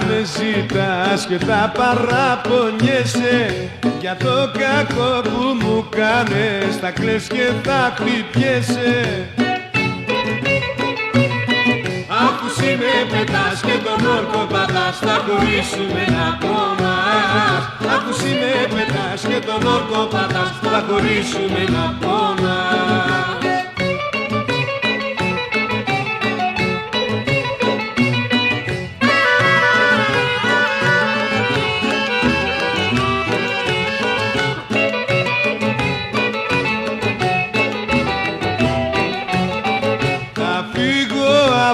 με ζητάς και τα παραπονιέσαι για το κακό που μου κάνες, θα κλαις και θα χτυπιέσαι. Αφού εσύ με πετάς και τον όρκο πατάς, θα χωρίσουμε να πονάς. Αφού εσύ με πετάς και τον όρκο πατάς, θα χωρίσουμε να πονάς.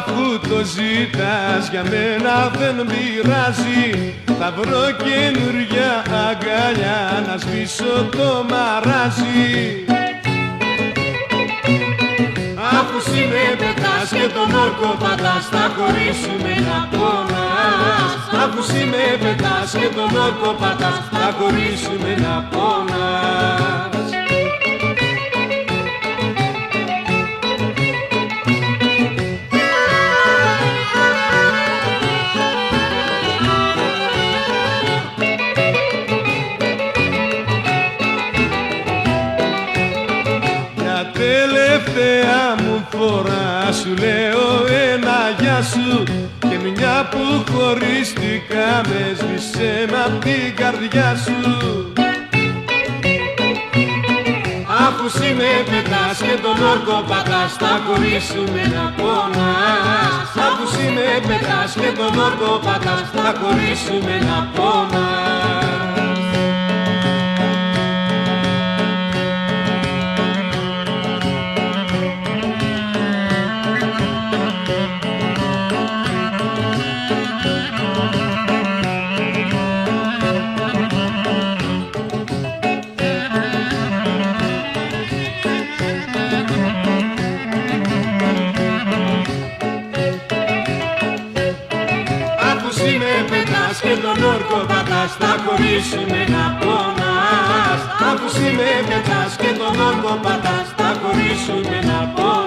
Αφού το ζητάς για μένα δεν πειράζει, θα βρω καινούρια αγκαλιά να σβήσω το μαράζι. Αφού εσύ με πετάς και τον όρκο πατάς, θα χωρίσουμε να πονάς. Αφού εσύ με πετάς και τον όρκο πατάς, θα χωρίσουμε να πονάς. Τελευταία μου φορά σου λέω ένα γεια σου, και μια που χωρίστηκαμε σβήσε μ' απ' την καρδιά σου. Αφού εσύ με πετάς και τον όρκο πατάς, θα χωρίσουμε να πονάς. Αφού εσύ με πετάς και τον όρκο πατάς, θα χωρίσουμε να πονάς. Και τον όρκο πατάς, θα χωρίσουμε να πονάς. Αφού εσύ με πετάς και τον όρκο πατάς, θα χωρίσουμε να πονάς.